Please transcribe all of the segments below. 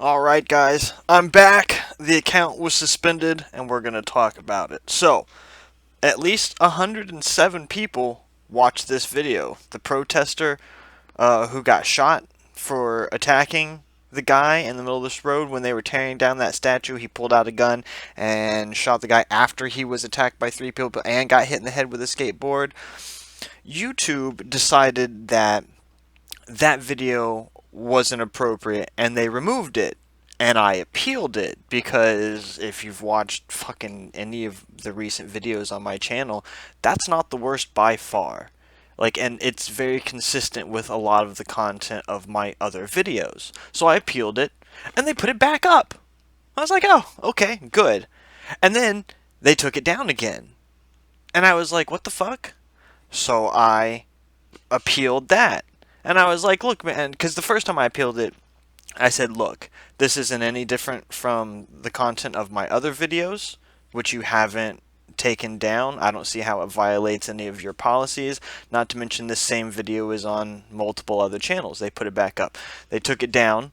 Alright guys, I'm back. The account was suspended and we're going to talk about it. So, at least 107 people watched this video. The protester who got shot for attacking the guy in the middle of this road when they were tearing down that statue, he pulled out a gun and shot the guy after he was attacked by three people and got hit in the head with a skateboard. YouTube decided that that video wasn't appropriate and they removed it. And I appealed it because if you've watched fucking any of the recent videos on my channel, that's not the worst by far. And it's very consistent with a lot of the content of my other videos. So I appealed it and they put it back up. I was like, oh, okay, good. And then they took it down again. And I was like, what the fuck? So I appealed that. And I was like, look, man, because the first time I appealed it, I said, look, this isn't any different from the content of my other videos, which you haven't taken down. I don't see how it violates any of your policies. Not to mention this same video is on multiple other channels. They put it back up. They took it down,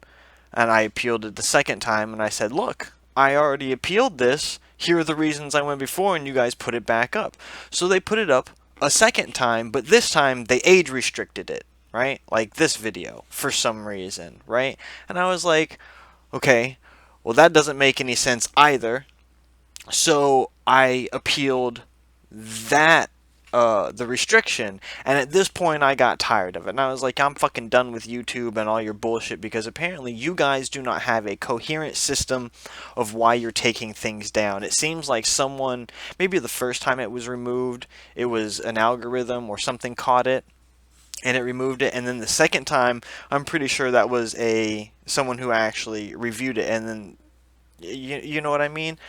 and I appealed it the second time, and I said, look, I already appealed this. Here are the reasons I went before, and you guys put it back up. So they put it up a second time, but this time they age restricted it, right? Like this video, for some reason, right? And I was like, okay, well that doesn't make any sense either. So I appealed that the restriction, and at this point I got tired of it, and I was like, I'm fucking done with YouTube and all your bullshit, because apparently you guys do not have a coherent system of why you're taking things down. It seems like someone, maybe the first time it was removed, it was an algorithm or something caught it and it removed it, and then the second time I'm pretty sure that was a someone who actually reviewed it, and then you know what I mean.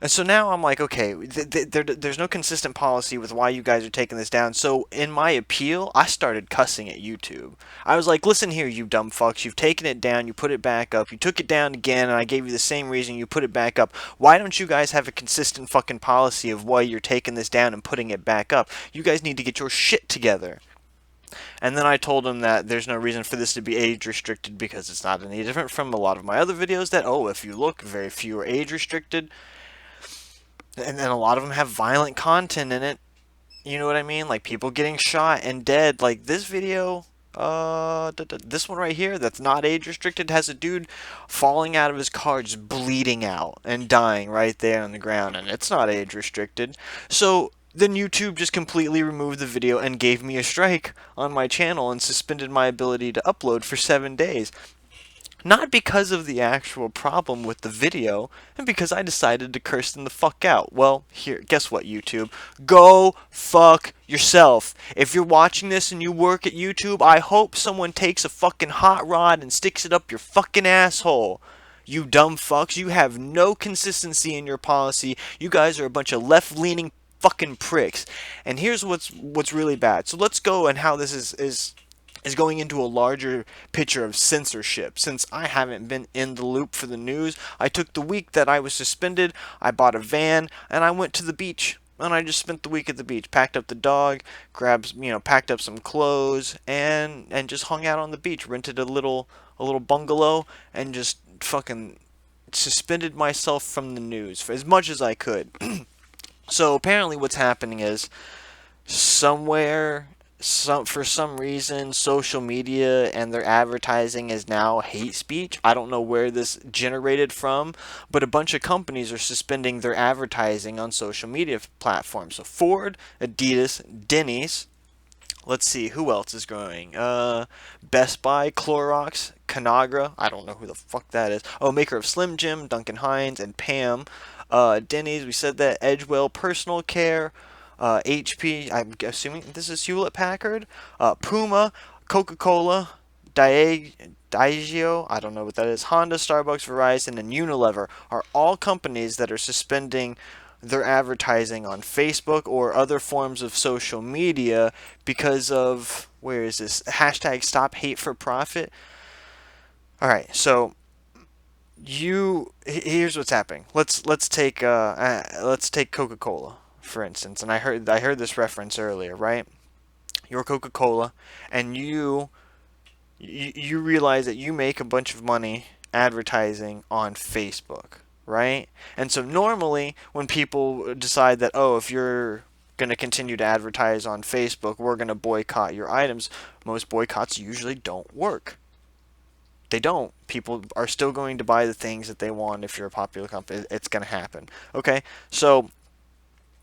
And so now I'm like, okay, there's no consistent policy with why you guys are taking this down. So in my appeal, I started cussing at YouTube. I was like, listen here, you dumb fucks. You've taken it down. You put it back up. You took it down again, and I gave you the same reason. You put it back up. Why don't you guys have a consistent fucking policy of why you're taking this down and putting it back up? You guys need to get your shit together. And then I told him that there's no reason for this to be age restricted because it's not any different from a lot of my other videos that, oh, if you look, very few are age restricted. And then a lot of them have violent content in it. You know what I mean? Like people getting shot and dead. Like this video, this one right here that's not age restricted has a dude falling out of his car just bleeding out and dying right there on the ground, and it's not age restricted. So then YouTube just completely removed the video and gave me a strike on my channel and suspended my ability to upload for 7 days. Not because of the actual problem with the video, and because I decided to curse them the fuck out. Well, here, guess what, YouTube? Go fuck yourself. If you're watching this and you work at YouTube, I hope someone takes a fucking hot rod and sticks it up your fucking asshole. You dumb fucks. You have no consistency in your policy. You guys are a bunch of left-leaning fucking pricks. And here's what's really bad. So let's go and how this is going into a larger picture of censorship. Since I haven't been in the loop for the news, I took the week that I was suspended, I bought a van, and I went to the beach. And I just spent the week at the beach, packed up the dog, packed up some clothes, and just hung out on the beach. Rented a little bungalow, and just fucking suspended myself from the news for as much as I could. So apparently, what's happening is somewhere for some reason social media and their advertising is now hate speech. I don't know where this generated from, but a bunch of companies are suspending their advertising on social media platforms. So Ford, Adidas, Denny's, let's see who else is growing. Best Buy, Clorox, Conagra, I don't know who the fuck that is. Oh, maker of Slim Jim, Duncan Hines, and Pam. Denny's, we said that. Edgewell Personal Care, HP, I'm assuming this is Hewlett Packard, Puma, Coca-Cola, Diageo, I don't know what that is, Honda, Starbucks, Verizon, and Unilever are all companies that are suspending their advertising on Facebook or other forms of social media because of, where is this, hashtag stop hate for profit. Alright, so here's what's happening. Let's take Coca-Cola for instance, and I heard this reference earlier, right? You're Coca-Cola, and you realize that you make a bunch of money advertising on Facebook, right? And so normally when people decide that, oh, if you're going to continue to advertise on Facebook, we're going to boycott your items, most boycotts usually don't work. They don't. People are still going to buy the things that they want. If you're a popular company, it's going to happen. Okay, so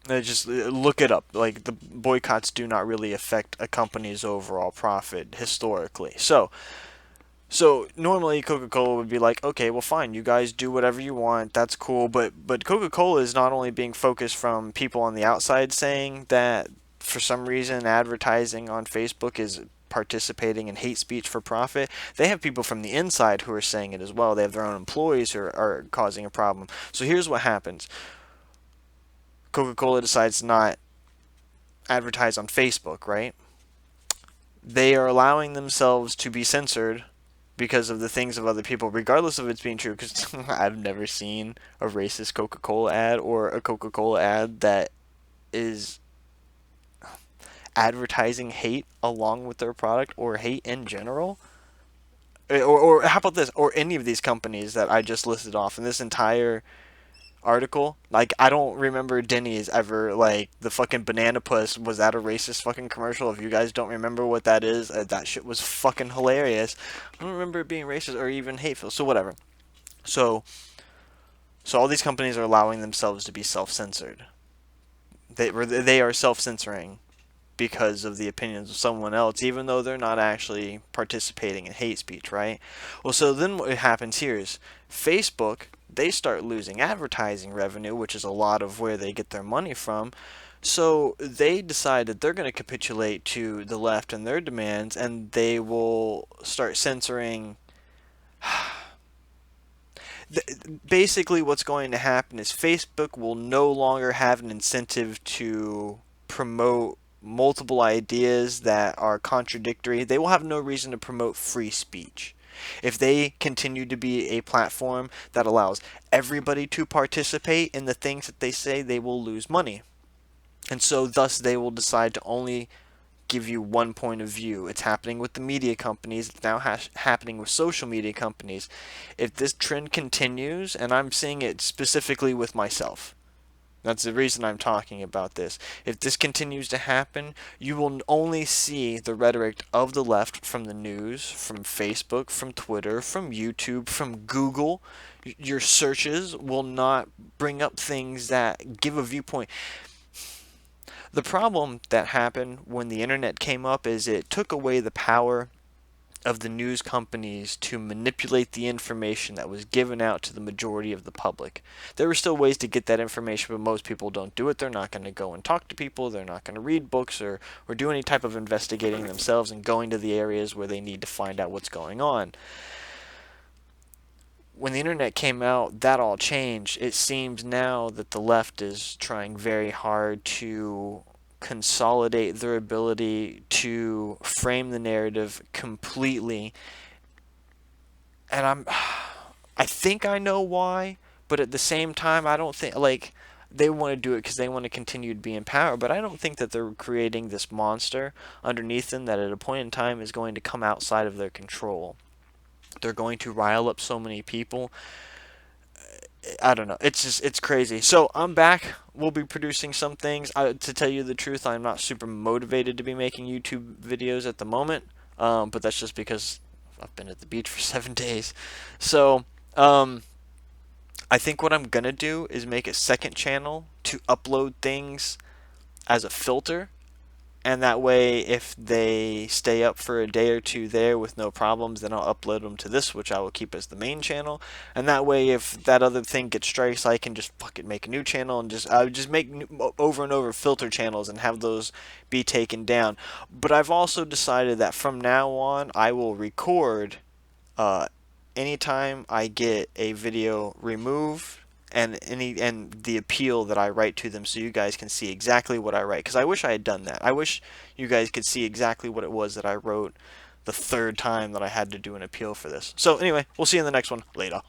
just look it up. Like, the boycotts do not really affect a company's overall profit historically. So normally Coca-Cola would be like, okay, well, fine, you guys do whatever you want, that's cool. But Coca-Cola is not only being focused from people on the outside saying that for some reason advertising on Facebook is participating in hate speech for profit. They have people from the inside who are saying it as well. They have their own employees who are causing a problem. So here's what happens. Coca-Cola decides to not advertise on Facebook, right? They are allowing themselves to be censored because of the things of other people, regardless of it's being true. Because I've never seen a racist Coca-Cola ad or a Coca-Cola ad that is advertising hate along with their product, or hate in general. Or how about this? Or any of these companies that I just listed off in this entire article. Like, I don't remember Denny's ever, like, the fucking Banana Puss, was that a racist fucking commercial? If you guys don't remember what that is, that shit was fucking hilarious. I don't remember it being racist or even hateful, so whatever. So all these companies are allowing themselves to be self-censored. They are self-censoring because of the opinions of someone else, even though they're not actually participating in hate speech, right? Well, so then what happens here is Facebook, they start losing advertising revenue, which is a lot of where they get their money from. So they decide that they're going to capitulate to the left and their demands, and they will start censoring. Basically, what's going to happen is Facebook will no longer have an incentive to promote multiple ideas that are contradictory. They will have no reason to promote free speech. If they continue to be a platform that allows everybody to participate in the things that they say, they will lose money. And so thus they will decide to only give you one point of view. It's happening with the media companies. It's now happening with social media companies. If this trend continues, and I'm seeing it specifically with myself, that's the reason I'm talking about this. If this continues to happen, you will only see the rhetoric of the left from the news, from Facebook, from Twitter, from YouTube, from Google. Your searches will not bring up things that give a viewpoint. The problem that happened when the internet came up is it took away the power of the news companies to manipulate the information that was given out to the majority of the public. There were still ways to get that information, but most people don't do it. They're not going to go and talk to people. They're not going to read books or do any type of investigating themselves and going to the areas where they need to find out what's going on. When the internet came out, that all changed. It seems now that the left is trying very hard to consolidate their ability to frame the narrative completely. And I think I know why, but at the same time, I don't think, like, they want to do it because they want to continue to be in power, but I don't think that they're creating this monster underneath them that at a point in time is going to come outside of their control. They're going to rile up so many people. I don't know. It's crazy. So I'm back. We'll be producing some things. To tell you the truth, I'm not super motivated to be making YouTube videos at the moment. But that's just because I've been at the beach for 7 days. So I think what I'm gonna do is make a second channel to upload things as a filter. And that way, if they stay up for a day or two there with no problems, then I'll upload them to this, which I will keep as the main channel. And that way, if that other thing gets strikes, I can just fucking make a new channel and I would just make over and over filter channels and have those be taken down. But I've also decided that from now on, I will record anytime I get a video removed and the appeal that I write to them, so you guys can see exactly what I write, because I wish I had done that. I wish you guys could see exactly what it was that I wrote the third time that I had to do an appeal for this. So anyway, we'll see you in the next one. Later.